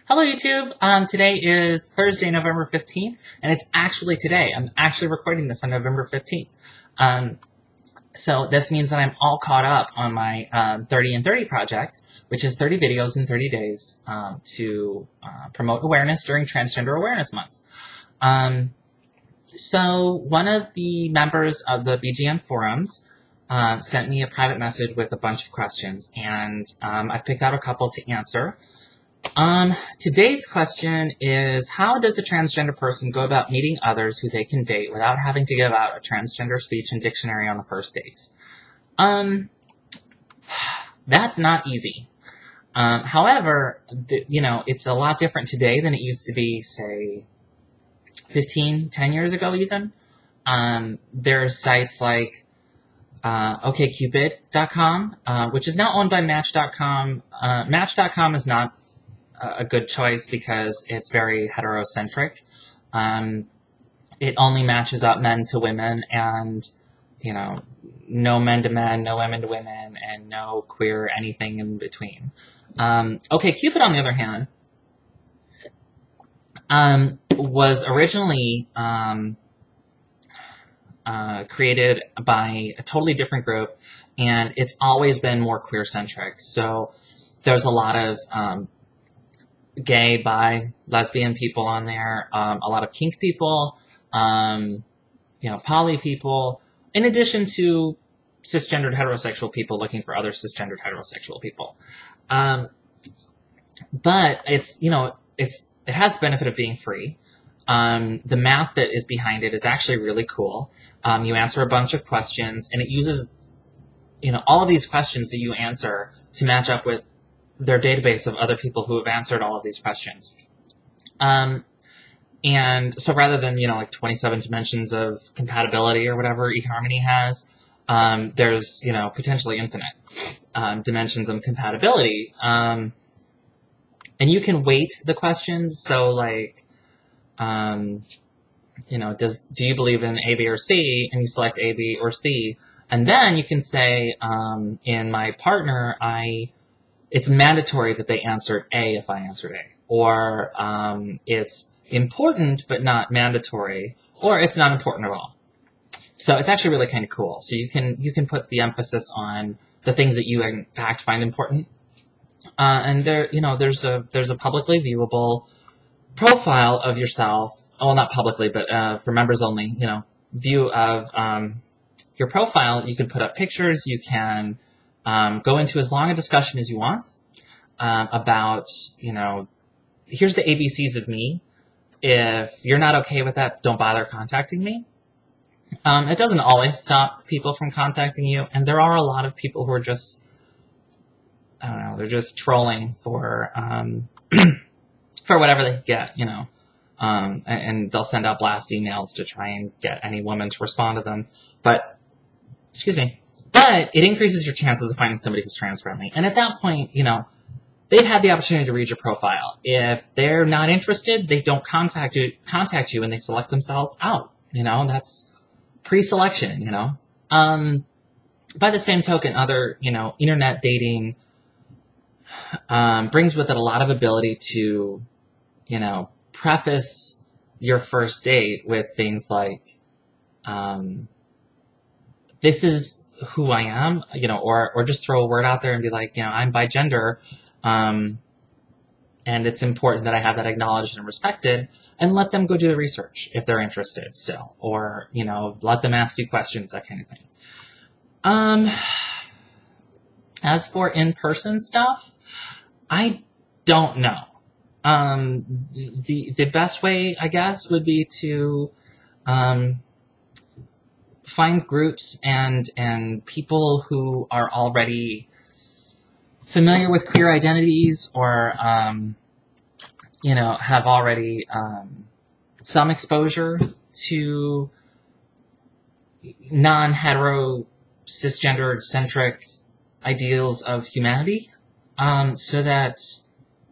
Hello YouTube! Today is Thursday, November 15th, and it's actually today. I'm actually recording this on November 15th. So this means that I'm all caught up on my 30 in 30 project, which is 30 videos in 30 days to promote awareness during Transgender Awareness Month. So one of the members of the BGN forums sent me a private message with a bunch of questions, and I picked out a couple to answer. Today's question is, how does a transgender person go about meeting others who they can date without having to give out a transgender speech and dictionary on the first date? That's not easy. However, it's a lot different today than it used to be, say, 10 years ago even. There are sites like OkCupid.com, which is now owned by Match.com. Match.com is not a good choice because it's very heterocentric. It only matches up men to women and, no men to men, no women to women, and no queer anything in between. Cupid, on the other hand, was originally created by a totally different group, and it's always been more queer-centric. So there's a lot of gay, bi, lesbian people on there, a lot of kink people, poly people, in addition to cisgendered heterosexual people looking for other cisgendered heterosexual people. But it has the benefit of being free. The math that is behind it is actually really cool. You answer a bunch of questions, and it uses, all of these questions that you answer to match up with their database of other people who have answered all of these questions. And so rather than, 27 dimensions of compatibility or whatever eHarmony has, there's, potentially infinite dimensions of compatibility. And you can weight the questions. So, do you believe in A, B, or C? And you select A, B, or C. And then you can say, in my partner, it's mandatory that they answered A if I answered A. Or it's important but not mandatory. Or it's not important at all. So it's actually really kind of cool. So you can put the emphasis on the things that you in fact find important. And there's a publicly viewable profile of yourself. Well, not publicly, but for members only. View of your profile. You can put up pictures. You can go into as long a discussion as you want about, here's the ABCs of me. If you're not okay with that, don't bother contacting me. It doesn't always stop people from contacting you, and there are a lot of people who are just, they're just trolling for for whatever they get, and they'll send out blast emails to try and get any woman to respond to them. But it increases your chances of finding somebody who's trans-friendly. And at that point, they've had the opportunity to read your profile. If they're not interested, they don't contact you and they select themselves out. That's pre-selection, By the same token, other, internet dating brings with it a lot of ability to, preface your first date with things like, this is who I am, or just throw a word out there and be like, I'm bigender, and it's important that I have that acknowledged and respected, and let them go do the research if they're interested still, or, let them ask you questions, that kind of thing. As for in-person stuff, I don't know. The best way, I guess, would be to, find groups and people who are already familiar with queer identities or, have already some exposure to non-hetero, cisgender-centric ideals of humanity, so that,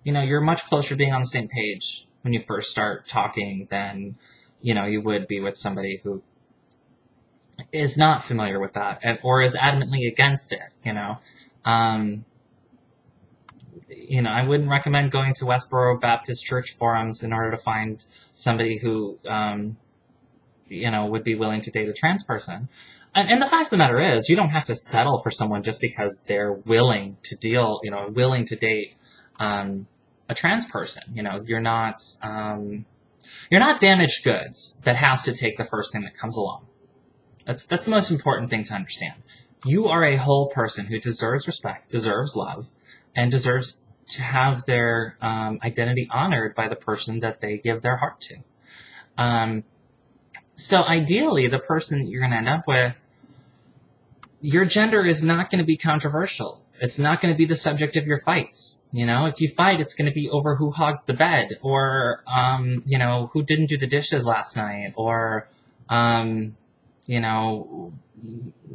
you're much closer to being on the same page when you first start talking than, you would be with somebody who is not familiar with that or is adamantly against it, I wouldn't recommend going to Westboro Baptist Church forums in order to find somebody who, would be willing to date a trans person. And the fact of the matter is, you don't have to settle for someone just because they're willing to date a trans person. You're not damaged goods that has to take the first thing that comes along. That's the most important thing to understand. You are a whole person who deserves respect, deserves love, and deserves to have their identity honored by the person that they give their heart to. So ideally, the person that you're going to end up with, your gender is not going to be controversial. It's not going to be the subject of your fights. If you fight, it's going to be over who hogs the bed, or, who didn't do the dishes last night, or,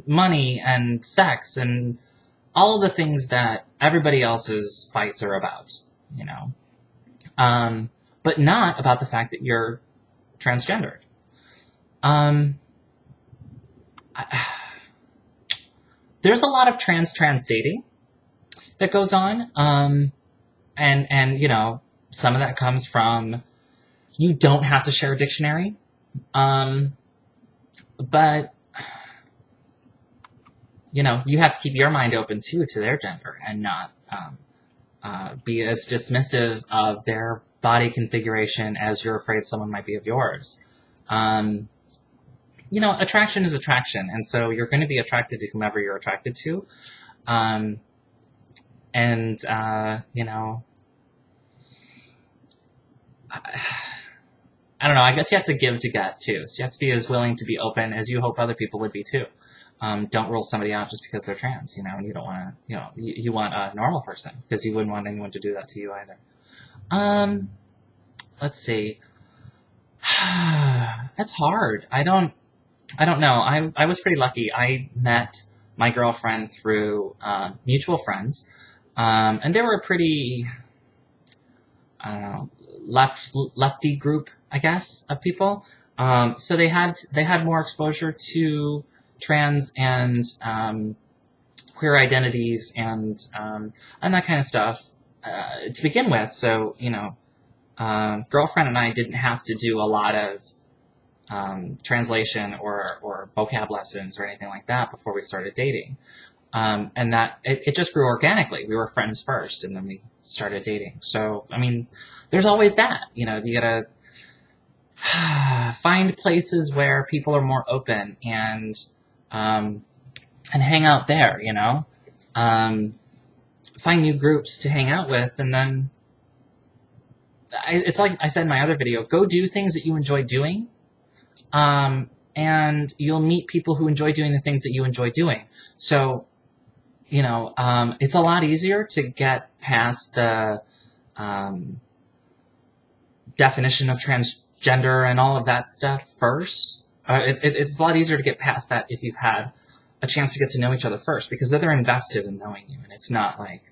money and sex and all of the things that everybody else's fights are about, but not about the fact that you're transgendered. There's a lot of trans dating that goes on, and some of that comes from, you don't have to share a dictionary, but you have to keep your mind open too to their gender, and not be as dismissive of their body configuration as you're afraid someone might be of yours. Attraction is attraction, and so you're going to be attracted to whomever you're attracted to. I don't know, I guess you have to give to get too. So you have to be as willing to be open as you hope other people would be too. Don't rule somebody out just because they're trans, and you don't want to, you want a normal person, because you wouldn't want anyone to do that to you either. Let's see. That's hard. I don't know. I was pretty lucky. I met my girlfriend through mutual friends, and they were a pretty, I don't know, lefty group, I guess, of people. So they had more exposure to trans and queer identities and that kind of stuff to begin with. So girlfriend and I didn't have to do a lot of translation or vocab lessons or anything like that before we started dating. And that it just grew organically. We were friends first, and then we started dating. So, there's always that, you gotta find places where people are more open and hang out there, find new groups to hang out with. And then it's like I said in my other video, go do things that you enjoy doing. And you'll meet people who enjoy doing the things that you enjoy doing. So, it's a lot easier to get past the definition of transgender and all of that stuff first. It's a lot easier to get past that if you've had a chance to get to know each other first, because then they're invested in knowing you. And it's not like,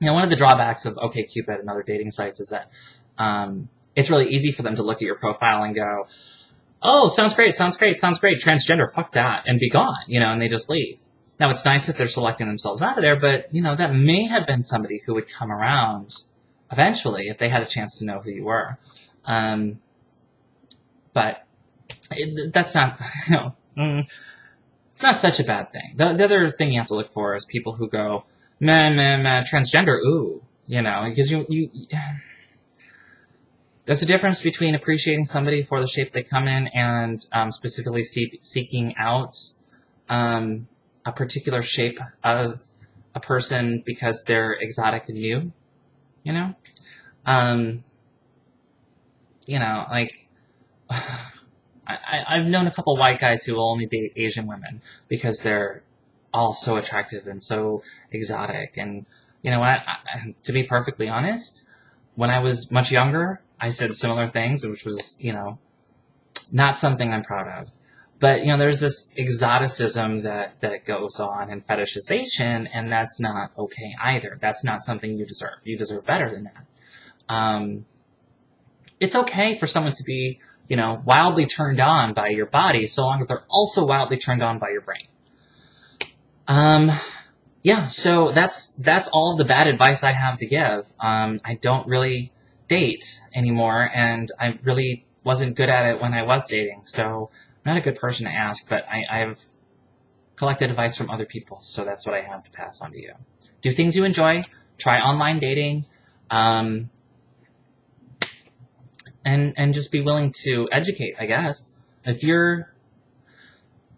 one of the drawbacks of OkCupid and other dating sites is that it's really easy for them to look at your profile and go, oh, sounds great, transgender, fuck that, and be gone, and they just leave. Now, it's nice that they're selecting themselves out of there, but, that may have been somebody who would come around eventually if they had a chance to know who you were. But that's not, it's not such a bad thing. The other thing you have to look for is people who go, man, transgender, ooh, because you there's a difference between appreciating somebody for the shape they come in and specifically seeking out a particular shape of a person because they're exotic and new, I've known a couple white guys who will only date Asian women because they're all so attractive and so exotic. And you know what? To be perfectly honest, when I was much younger, I said similar things, which was, not something I'm proud of. But, there's this exoticism that goes on and fetishization, and that's not okay either. That's not something you deserve. You deserve better than that. It's okay for someone to be, wildly turned on by your body, so long as they're also wildly turned on by your brain. yeah, so that's all of the bad advice I have to give. I don't really date anymore, and I really wasn't good at it when I was dating, so I'm not a good person to ask, but I've collected advice from other people, so that's what I have to pass on to you. Do things you enjoy, try online dating, and just be willing to educate, I guess.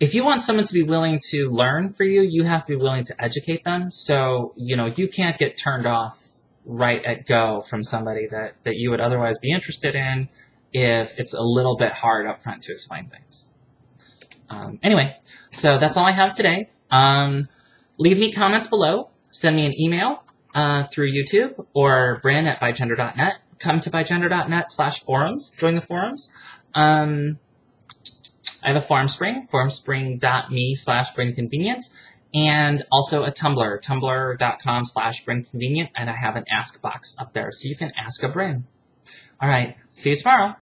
If you want someone to be willing to learn for you, you have to be willing to educate them. So, you can't get turned off right at go from somebody that you would otherwise be interested in if it's a little bit hard up front to explain things. Anyway, so that's all I have today. Leave me comments below. Send me an email through YouTube or Brin at bigender.net. Come to bigender.net/forums. Join the forums. I have a FormSpring, formspring.me/BrinConvenient, and also a Tumblr, tumblr.com/BrinConvenient, and I have an Ask box up there, so you can ask a Brin. All right, see you tomorrow.